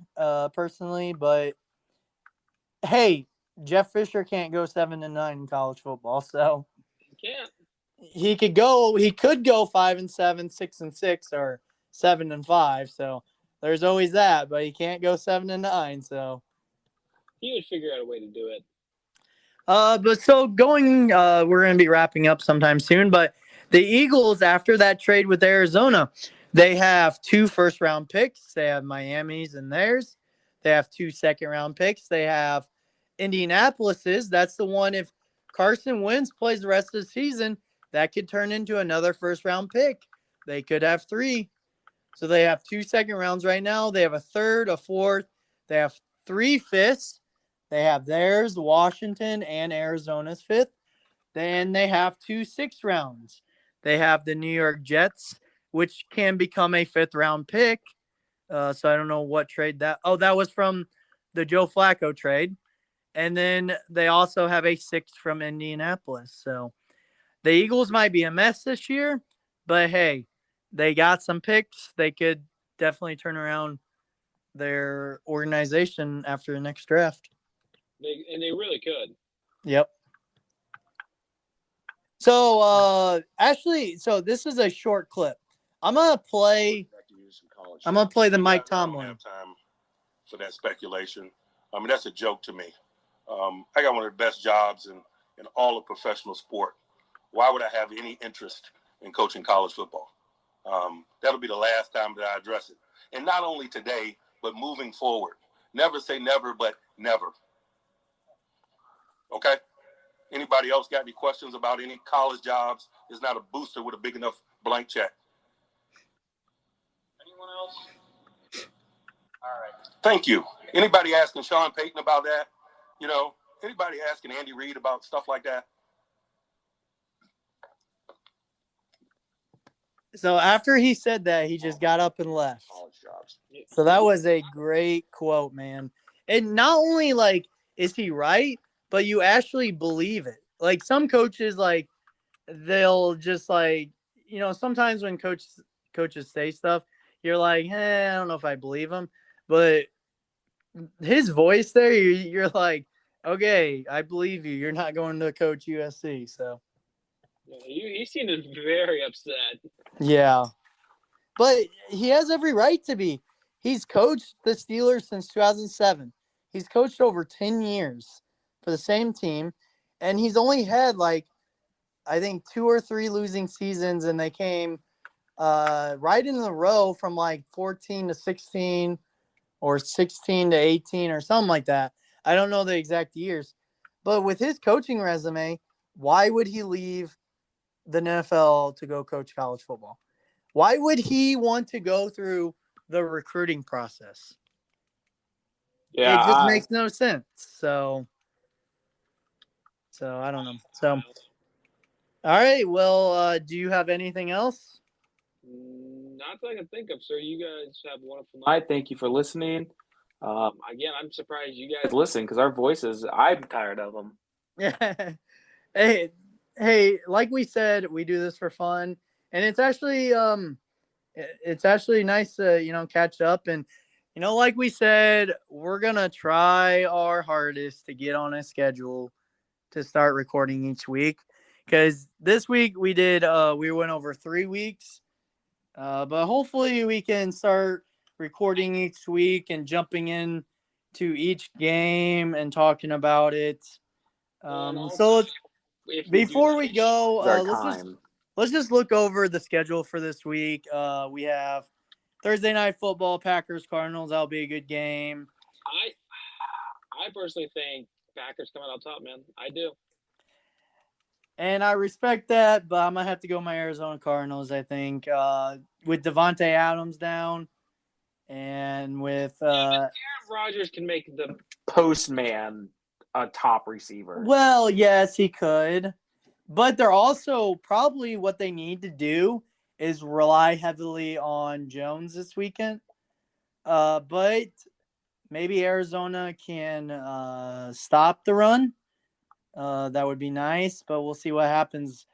personally. But hey, Jeff Fisher can't go 7-9 in college football, so He can't. he could go. He could go 5-7, 6-6, or 7-5. So there's always that, but he can't go 7-9. So He would figure out a way to do it. but so going, we're going to be wrapping up sometime soon. But the Eagles, after that trade with Arizona, they have 2 first-round picks. They have Miami's and theirs. They have 2 second-round picks. They have Indianapolis's. That's the one, if Carson Wentz plays the rest of the season, that could turn into another first-round pick. They could have 3. So they have 2 second rounds right now. They have a third, a fourth. They have 3 fifths. They have theirs, Washington, and Arizona's 5th. Then they have 2 sixth rounds. They have the New York Jets, which can become a 5th-round pick. So I don't know what trade that – that was from the Joe Flacco trade. And then they also have a 6th from Indianapolis. So the Eagles might be a mess this year, but hey, they got some picks. They could definitely turn around their organization after the next draft. They really could. Yep. So, Ashley, this is a short clip. I'm gonna play the Mike Tomlin. I don't have time for that speculation. I mean, that's a joke to me. I got one of the best jobs in all of professional sport. Why would I have any interest in coaching college football? That'll be the last time that I address it. And not only today, but moving forward. Never say never, but never. Okay? Anybody else got any questions about any college jobs? There's not a booster with a big enough blank check. Anyone else? All right. Thank you. Anybody asking Sean Payton about that? Anybody asking Andy Reid about stuff like that? So after he said that, he just got up and left. So that was a great quote, man. And not only is he right, but you actually believe it. Like some coaches, they'll just sometimes when coaches say stuff, you're like, I don't know if I believe him. But his voice there, you're like, okay, I believe you. You're not going to coach USC, so. He seemed very upset. Yeah. But he has every right to be. He's coached the Steelers since 2007. He's coached over 10 years for the same team. And he's only had, I think 2 or 3 losing seasons. And they came right in the row from 14 to 16 or 16 to 18 or something like that. I don't know the exact years. But with his coaching resume, why would he leave the NFL to go coach college football? Why would he want to go through the recruiting process? Yeah, it just makes no sense. So I don't know. So, all right. Well, do you have anything else? Not that I can think of, sir. You guys have a wonderful night. I thank you for listening. Again, I'm surprised you guys Listen, because our voices, I'm tired of them. Yeah. Hey, like we said, we do this for fun, and it's actually nice to catch up. And like we said, we're gonna try our hardest to get on a schedule to start recording each week, because this week we went over 3 weeks, but hopefully we can start recording each week and jumping in to each game and talking about it. So before we go, let's just look over the schedule for this week. We have Thursday night football, Packers, Cardinals. That'll be a good game. I personally think Packers coming out top, man. I do. And I respect that, but I'm going to have to go my Arizona Cardinals, I think, with Devontae Adams down and with Aaron Rodgers can make the Postman a top receiver. Well, yes, he could. But they're also probably what they need to do is rely heavily on Jones this weekend. But maybe Arizona can stop the run. That would be nice, but we'll see what happens.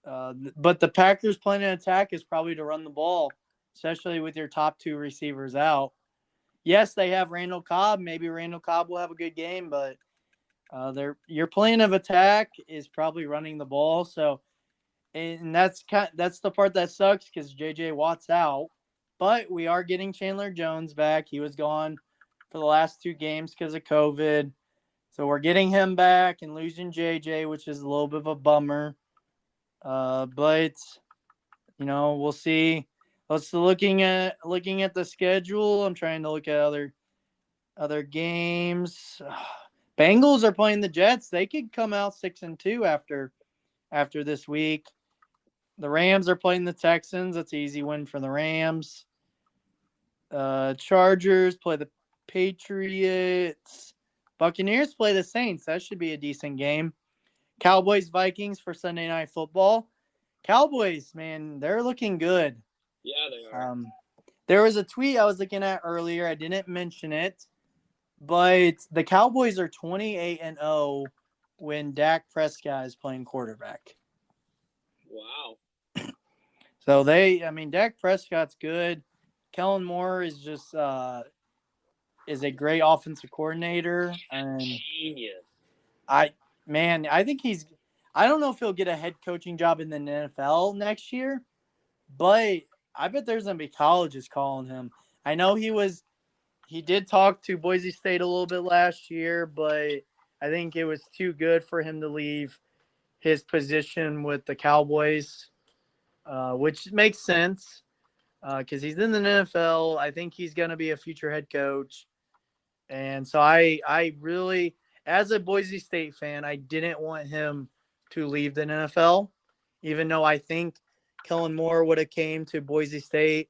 But the Packers' plan of attack is probably to run the ball, especially with your top two receivers out. Yes, they have Randall Cobb. Maybe Randall Cobb will have a good game, but your plan of attack is probably running the ball. So, and that's the part that sucks because J.J. Watt's out. But we are getting Chandler Jones back. He was gone for the last 2 games because of COVID. So we're getting him back and losing J.J., which is a little bit of a bummer. But we'll see. Let's looking at the schedule. I'm trying to look at other games. Bengals are playing the Jets. They could come out 6-2 after this week. The Rams are playing the Texans. That's an easy win for the Rams. Chargers play the Patriots. Buccaneers play the Saints. That should be a decent game. Cowboys Vikings for Sunday Night Football. Cowboys, man, they're looking good. Yeah, they are. There was a tweet I was looking at earlier. I didn't mention it, but the Cowboys are 28-0 when Dak Prescott is playing quarterback. Wow. So Dak Prescott's good. Kellen Moore is just is a great offensive coordinator, and Genius. I think I don't know if he'll get a head coaching job in the NFL next year, but I bet there's going to be colleges calling him. I know he did talk to Boise State a little bit last year, but I think it was too good for him to leave his position with the Cowboys, which makes sense because he's in the NFL. I think he's going to be a future head coach. And so I really, as a Boise State fan, I didn't want him to leave the NFL, even though I think Kellen Moore would have came to Boise State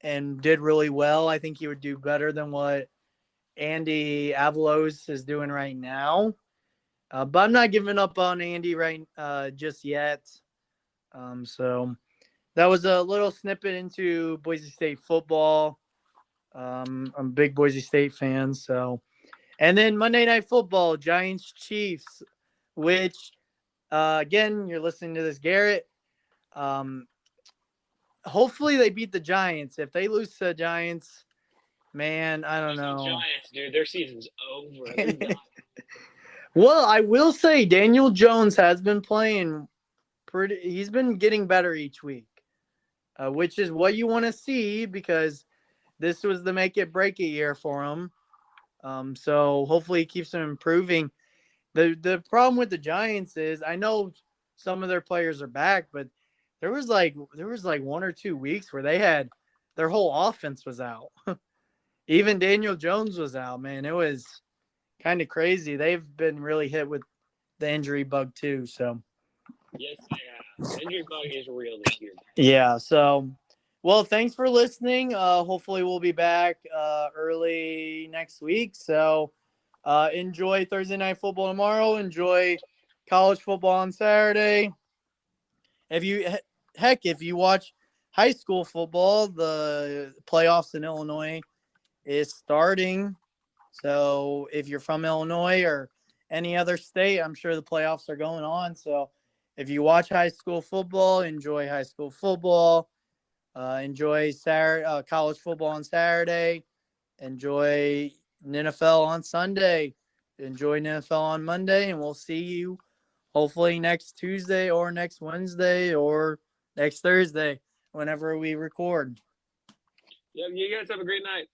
and did really well. I think he would do better than what Andy Avalos is doing right now. But I'm not giving up on Andy just yet. So that was a little snippet into Boise State football. I'm a big Boise State fan. So, and then Monday Night Football, Giants Chiefs, which again, you're listening to this, Garrett. Hopefully they beat the Giants. If they lose to the Giants, man, I don't know. Giants, dude, their season's over. They're done. Well, I will say Daniel Jones has been playing he's been getting better each week, which is what you want to see because this was the make it break it year for him. So hopefully he keeps him improving. The problem with the Giants is I know some of their players are back, but there was like 1 or 2 weeks where they had their whole offense was out. Even Daniel Jones was out, man. It was kind of crazy. They've been really hit with the injury bug too. So Yes, they have. Injury bug is real this year. yeah. So, well, thanks for listening. Hopefully we'll be back early next week. So enjoy Thursday Night Football tomorrow. Enjoy college football on Saturday. If you watch high school football, the playoffs in Illinois is starting. So if you're from Illinois or any other state, I'm sure the playoffs are going on. So if you watch high school football, enjoy high school football. Enjoy college football on Saturday. Enjoy NFL on Sunday. Enjoy NFL on Monday. And we'll see you hopefully next Tuesday or next Wednesday or next Thursday whenever we record. Yeah, you guys have a great night.